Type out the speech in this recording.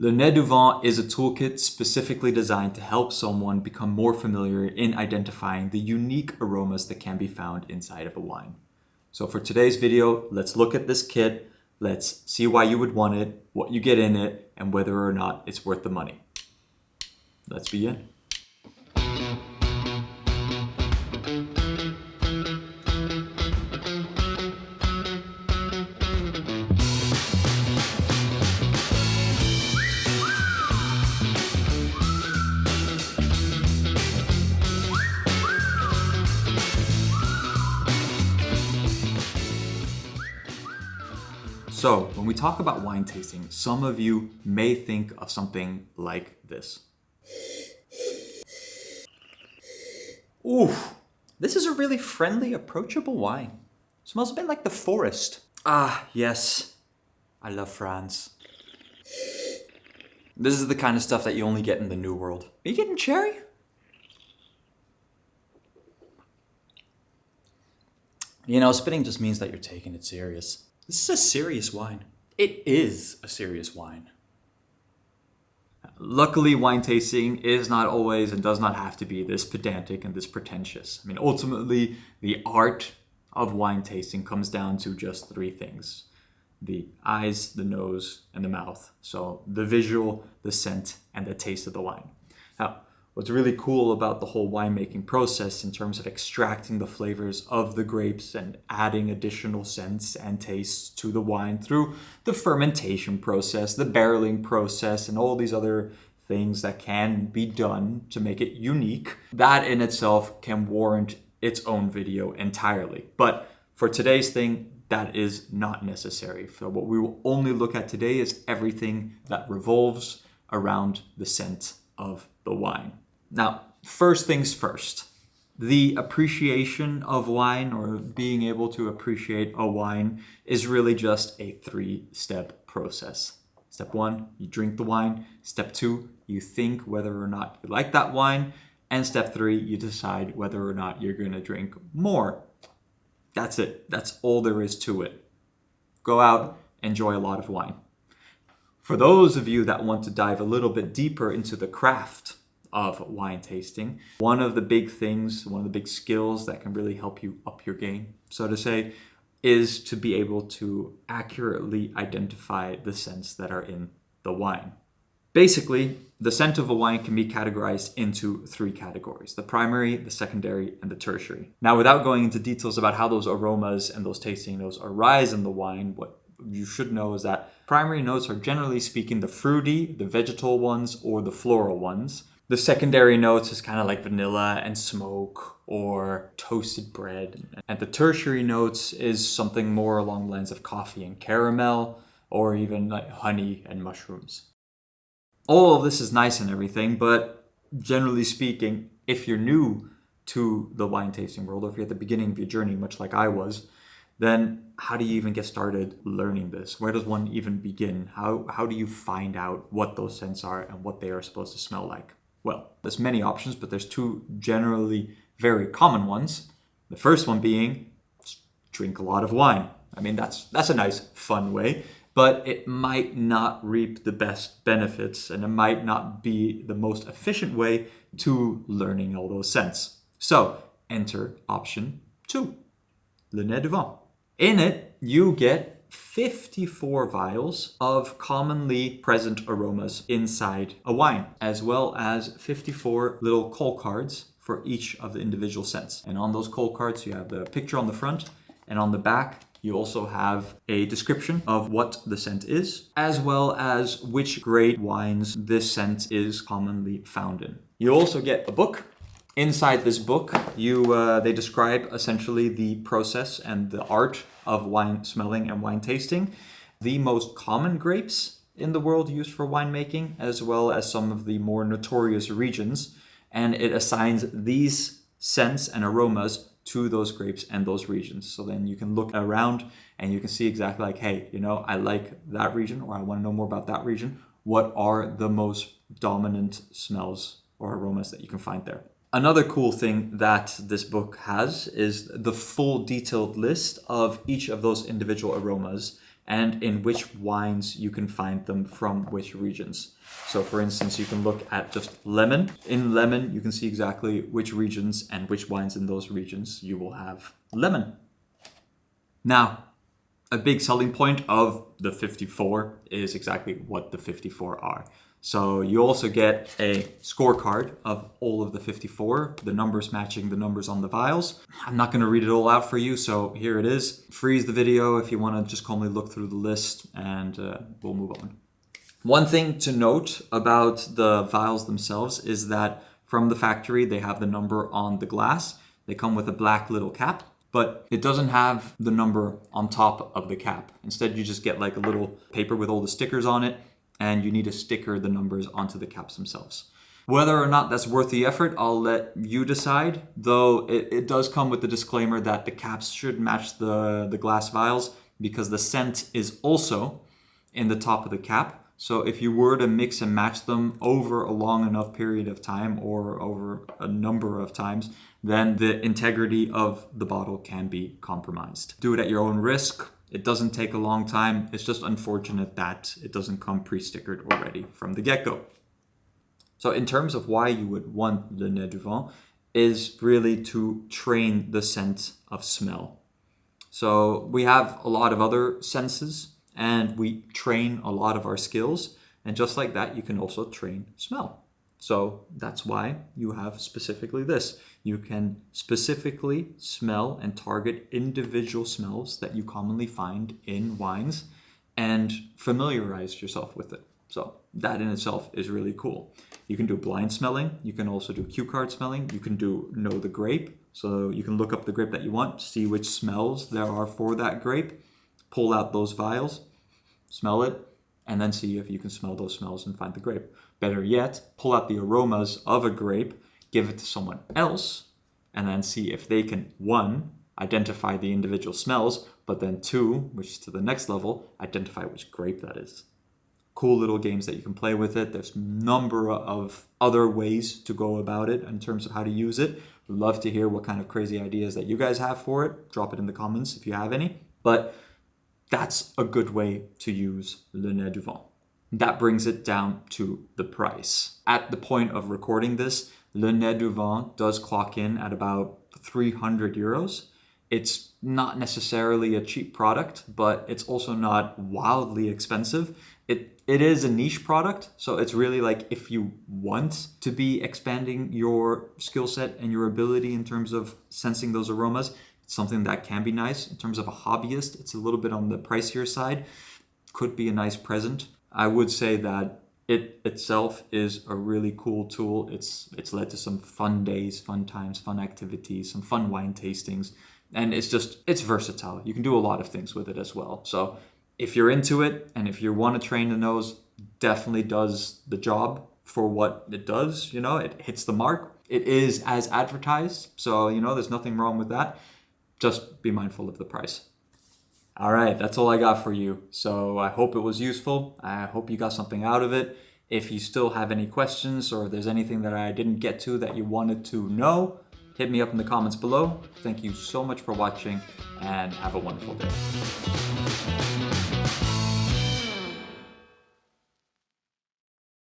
Le Nez du Vin is a toolkit specifically designed to help someone become more familiar in identifying the unique aromas that can be found inside of a wine. So for today's video, let's look at this kit, let's see why you would want it, what you get in it, and whether or not it's worth the money. Let's begin. So, when we talk about wine tasting, some of you may think of something like this. Oof, this is a really friendly, approachable wine. Smells a bit like the forest. Ah, yes, I love France. This is the kind of stuff that you only get in the New World. Are you getting cherry? You know, spitting just means that you're taking it serious. This is a serious wine. It is a serious wine. Luckily, wine tasting is not always and does not have to be this pedantic and this pretentious. I mean, ultimately, the art of wine tasting comes down to just three things: the eyes, the nose, and the mouth. So the visual, the scent, and the taste of the wine. Now, what's really cool about the whole winemaking process in terms of extracting the flavors of the grapes and adding additional scents and tastes to the wine through the fermentation process, the barreling process, and all these other things that can be done to make it unique, that in itself can warrant its own video entirely. But for today's thing, that is not necessary. So what we will only look at today is everything that revolves around the scent of the wine. Now, first things first, the appreciation of wine, or being able to appreciate a wine, is really just a three-step process. Step one, you drink the wine. Step two, you think whether or not you like that wine. And step three, you decide whether or not you're going to drink more. That's it. That's all there is to it. Go out, enjoy a lot of wine. For those of you that want to dive a little bit deeper into the craft of wine tasting, one of the big things, one of the big skills that can really help you up your game, so to say, is to be able to accurately identify the scents that are in the wine. Basically, the scent of a wine can be categorized into three categories: the primary, the secondary, and the tertiary. Now, without going into details about how those aromas and those tasting notes arise in the wine, what you should know is that primary notes are, generally speaking, the fruity, the vegetal ones, or the floral ones. The secondary notes is kind of like vanilla and smoke or toasted bread. And the tertiary notes is something more along the lines of coffee and caramel, or even like honey and mushrooms. All of this is nice and everything, but generally speaking, if you're new to the wine tasting world, or if you're at the beginning of your journey, much like I was, then how do you even get started learning this? Where does one even begin? How do you find out what those scents are and what they are supposed to smell like? Well, there's many options, but there's two generally very common ones. The first one being drink a lot of wine. I mean, that's a nice, fun way, but it might not reap the best benefits, and it might not be the most efficient way to learning all those scents. So enter option 2, Le Nez du Vin. In it, you get 54 vials of commonly present aromas inside a wine, as well as 54 little call cards for each of the individual scents. And on those call cards, you have the picture on the front, and on the back, you also have a description of what the scent is, as well as which grade wines this scent is commonly found in. You also get a book. Inside this book, they describe essentially the process and the art of wine smelling and wine tasting, the most common grapes in the world used for winemaking, as well as some of the more notorious regions, and it assigns these scents and aromas to those grapes and those regions. So then you can look around and you can see exactly like, hey, you know, I like that region, or I want to know more about that region. What are the most dominant smells or aromas that you can find there? Another cool thing that this book has is the full detailed list of each of those individual aromas and in which wines you can find them from which regions. So for instance, you can look at just lemon. In lemon, you can see exactly which regions and which wines in those regions you will have lemon. Now, a big selling point of the 54 is exactly what the 54 are. So you also get a scorecard of all of the 54, the numbers matching the numbers on the vials. I'm not going to read it all out for you, so here it is. Freeze the video if you want to just calmly look through the list, and we'll move on. One thing to note about the vials themselves is that from the factory, they have the number on the glass. They come with a black little cap, but it doesn't have the number on top of the cap. Instead, you just get like a little paper with all the stickers on it, and you need to sticker the numbers onto the caps themselves. Whether or not that's worth the effort, I'll let you decide, though it does come with the disclaimer that the caps should match the glass vials because the scent is also in the top of the cap. So if you were to mix and match them over a long enough period of time or over a number of times, then the integrity of the bottle can be compromised. Do it at your own risk. It doesn't take a long time. It's just unfortunate that it doesn't come pre-stickered already from the get-go. So in terms of why you would want the Nez du Vin is really to train the sense of smell. So we have a lot of other senses and we train a lot of our skills. And just like that, you can also train smell. So that's why you have specifically this. You can specifically smell and target individual smells that you commonly find in wines and familiarize yourself with it. So that in itself is really cool. You can do blind smelling. You can also do cue card smelling. You can do know the grape. So you can look up the grape that you want, see which smells there are for that grape, pull out those vials, smell it, and then see if you can smell those smells and find the grape. Better yet, pull out the aromas of a grape, give it to someone else, and then see if they can, 1, identify the individual smells, but then 2, which is to the next level, identify which grape that is. Cool little games that you can play with it. There's a number of other ways to go about it in terms of how to use it. We'd love to hear what kind of crazy ideas that you guys have for it. Drop it in the comments if you have any. But that's a good way to use Le Nez du Vin. That brings it down to the price. At the point of recording this, Le Nez du Vin does clock in at about 300 euros. It's not necessarily a cheap product, but it's also not wildly expensive. It is a niche product, so it's really like if you want to be expanding your skill set and your ability in terms of sensing those aromas, it's something that can be nice. In terms of a hobbyist, it's a little bit on the pricier side. Could be a nice present. I would say that it itself is a really cool tool. It's led to some fun days, fun times, fun activities, some fun wine tastings. And it's versatile. You can do a lot of things with it as well. So if you're into it and if you want to train the nose, definitely does the job for what it does. It hits the mark. It is as advertised. So, there's nothing wrong with that. Just be mindful of the price. All right, that's all I got for you. So I hope it was useful. I hope you got something out of it. If you still have any questions or if there's anything that I didn't get to that you wanted to know, hit me up in the comments below. Thank you so much for watching and have a wonderful day.